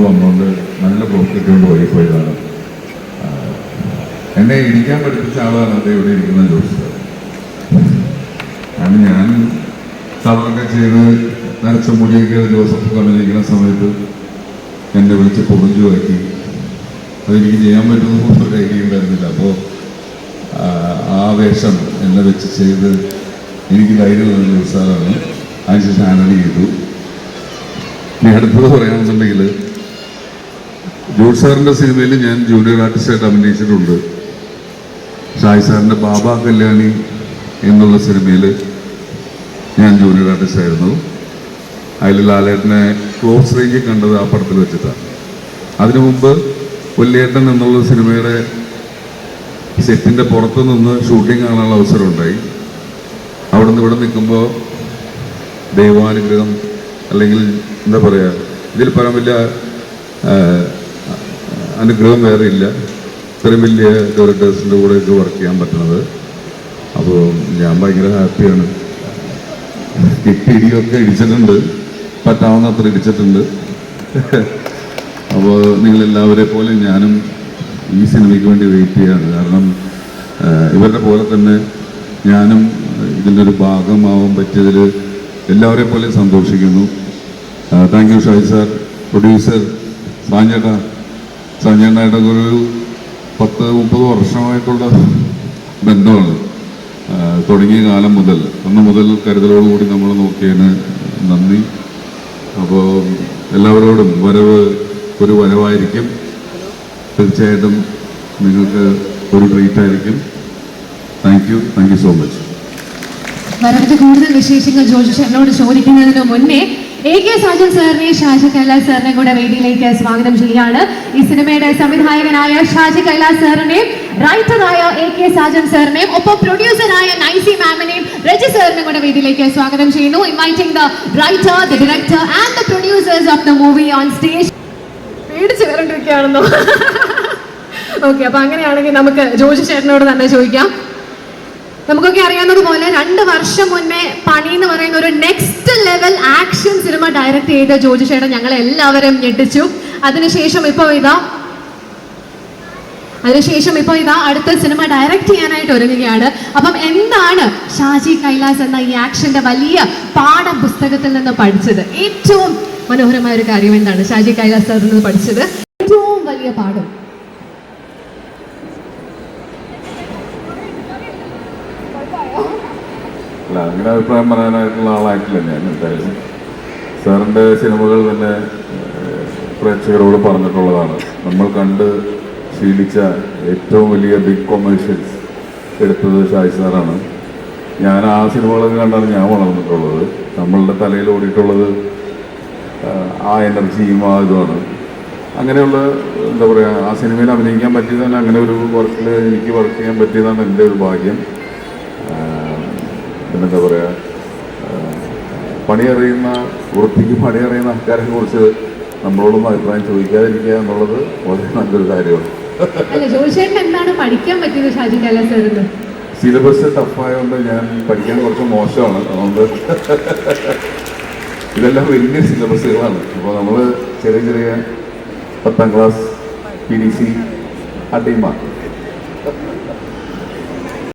വന്നുകൊണ്ട് നല്ല ബ്ലോക്ക് ഇട്ടുകൊണ്ട് പോയതാണ്. എന്നെ ഇടിക്കാൻ പഠിപ്പിച്ച ആളാണ് അത് ഇവിടെ ഇരിക്കുന്ന ജോസ്. കാരണം ഞാൻ കളറൊക്കെ ചെയ്ത് നരച്ച മുടിയൊക്കെ ജോസഫ് കളിക്കുന്ന സമയത്ത് എന്നെ വിളിച്ച് പൊറിഞ്ചു ആക്കി. അതെനിക്ക് ചെയ്യാൻ പറ്റുന്ന ഒരു ഐഡിയ ഉണ്ടായിരുന്നില്ല. അപ്പോൾ ആ വേഷം എന്നെ വെച്ച് ചെയ്ത് എനിക്ക് ധൈര്യം തന്ന ജോസാറാണ്. അതിനുശേഷം ഹാൻഡിൽ ചെയ്തു. ഇനി അടുത്തത് പറയാമെന്നുണ്ടെങ്കിൽ, ജോസ് സാറിൻ്റെ സിനിമയിൽ ഞാൻ ജൂനിയർ ആർട്ടിസ്റ്റായിട്ട് അഭിനയിച്ചിട്ടുണ്ട്. ഷായ് സാറിൻ്റെ ബാബ കല്യാണി എന്നുള്ള സിനിമയിൽ ഞാൻ ജൂനിയർ ആർട്ടിസ്റ്റായിരുന്നു. അതിൽ ലാലേട്ടനെ ക്ലോസ് റേഞ്ചിൽ കണ്ടത് ആ പടത്തിൽ വെച്ചിട്ടാണ്. അതിനു മുമ്പ് വല്യേട്ടൻ എന്നുള്ള സിനിമയുടെ സെറ്റിൻ്റെ പുറത്തു നിന്ന് ഷൂട്ടിംഗ് കാണാനുള്ള അവസരം ഉണ്ടായി. അവിടെ നിന്ന് ഇവിടെ നിൽക്കുമ്പോൾ ദൈവാനുഗ്രഹം അല്ലെങ്കിൽ എന്താ പറയുക, ഇതിൽ പറയാൻ വലിയ അനുഗ്രഹം വേറെ ഇല്ല. ഇത്രയും വലിയ ഡയറക്ടേഴ്സിൻ്റെ കൂടെയൊക്കെ വർക്ക് ചെയ്യാൻ പറ്റുന്നത്. അപ്പോൾ ഞാൻ ഭയങ്കര ഹാപ്പിയാണ്. ഇടിയൊക്കെ ഇടിച്ചിട്ടുണ്ട്, പറ്റാവുന്ന അത്ര ഇടിച്ചിട്ടുണ്ട്. അപ്പോൾ നിങ്ങളെല്ലാവരെ പോലെ ഞാനും ഈ സിനിമയ്ക്ക് വേണ്ടി വെയിറ്റ് ചെയ്യാണ്. കാരണം ഇവരുടെ പോലെ തന്നെ ഞാനും ഇതിൻ്റെ ഒരു ഭാഗമാവാൻ പറ്റിയതിൽ എല്ലാവരെ പോലെ സന്തോഷിക്കുന്നു. Thank you Shai sir, producer സാഞ്ചേട്ടായിട്ട് ഒരു 10-30 വർഷമായിട്ടുള്ള ബന്ധമാണ്. തുടങ്ങിയ കാലം മുതൽ അന്ന് മുതൽ കരുതലോടുകൂടി നമ്മൾ നോക്കിയതിന് നന്ദി. അപ്പോൾ എല്ലാവരോടും വരവ് ഒരു വരവായിരിക്കും. തീർച്ചയായിട്ടും നിങ്ങൾക്ക് ഒരു ട്രീറ്റ് ആയിരിക്കും. Thank you so much. വരവിന്റെ കൂടുതൽ വിശേഷങ്ങൾ ജോജു ചേട്ടനോട് ചോദിക്കുന്നതിന് മുന്നേ AK സാജൻ സാറിനെ ഷാജി കൈലാസ് സാറിനെ കൂടെ വേദിയിലേക്ക് സ്വാഗതം ചെയ്യുകയാണ്. ഈ സിനിമയുടെ സംവിധായകനായ ഷാജി കൈലാസ് സാറിനെയും റൈറ്ററായ AK സാജൻ സാറിനെയും ഒപ്പം പ്രൊഡ്യൂസറായ നൈസി മാമിനെയും രജി സാറിനെയും കൂടെ വേദിയിലേക്ക് സ്വാഗതം ചെയ്യുന്നു. Inviting the writer, the director and the producers of the movie on stage. പേടിച്ച് വരണ്ടിരിക്കുകയാണെന്നോ? ഓക്കെ, അപ്പൊ അങ്ങനെയാണെങ്കിൽ നമുക്ക് ജോജു ചേട്ടനോട് തന്നെ ചോദിക്കാം. നമുക്കൊക്കെ അറിയാവുന്നതുപോലെ 2 വർഷം മുന്നേ പണി എന്ന് പറയുന്ന ഒരു next level action cinema direct ചെയ്ത ജോജു ചേട്ടൻ ഞങ്ങളെ എല്ലാവരും ഞെട്ടിച്ചു. അതിനുശേഷം ഇപ്പൊ ഇതാ അടുത്ത സിനിമ ഡയറക്ട് ചെയ്യാനായിട്ട് ഒരുങ്ങുകയാണ്. അപ്പം എന്താണ് ഷാജി കൈലാസ് എന്ന ഈ ആക്ഷന്റെ വലിയ പാഠപുസ്തകത്തിൽ നിന്ന് പഠിച്ചത്? ഏറ്റവും മനോഹരമായ ഒരു കാര്യം എന്താണ് ഷാജി കൈലാസ് സാറിൽ നിന്ന് പഠിച്ചത്? ഏറ്റവും വലിയ പാഠം? അല്ല, അങ്ങനെ അഭിപ്രായം പറയാനായിട്ടുള്ള ആളായിട്ടില്ല ഞാൻ. എന്തായാലും സാറിൻ്റെ സിനിമകൾ തന്നെ പ്രേക്ഷകരോട് പറഞ്ഞിട്ടുള്ളതാണ്. നമ്മൾ കണ്ട് ശീലിച്ച ഏറ്റവും വലിയ ബിഗ് കൊമേഴ്ഷ്യൽസ് എടുത്തത് ഷായ് സാറാണ്. ഞാൻ ആ സിനിമകളൊക്കെ കണ്ടാണ് ഞാൻ വളർന്നിട്ടുള്ളത്. നമ്മളുടെ തലയിൽ ഓടിയിട്ടുള്ളത് ആ എനർജിയും ആ ഇതുമാണ്. അങ്ങനെയുള്ള എന്താ പറയുക, ആ സിനിമയിൽ അഭിനയിക്കാൻ പറ്റിയതാണ്. അങ്ങനെ ഒരു വർക്കിൽ എനിക്ക് വർക്ക് ചെയ്യാൻ പറ്റിയതാണ് എൻ്റെ ഒരു ഭാഗ്യം. പിന്നെന്താ പറയുക, വൃത്തിക്ക് പണിയറിയുന്ന ആൾക്കാരെ കുറിച്ച് നമ്മളോടൊന്നും അഭിപ്രായം ചോദിക്കാതിരിക്കുക എന്നുള്ളത് വളരെ നല്ലൊരു കാര്യമാണ്. സിലബസ് ടഫായതുകൊണ്ട് ഞാൻ പഠിക്കാൻ കുറച്ച് മോശമാണ്. അതുകൊണ്ട് ഇതെല്ലാം വലിയ സിലബസുകളാണ്. അപ്പോൾ നമ്മൾ ചെറിയ 10ാം ക്ലാസ് PDC ആ ടീമാണ്.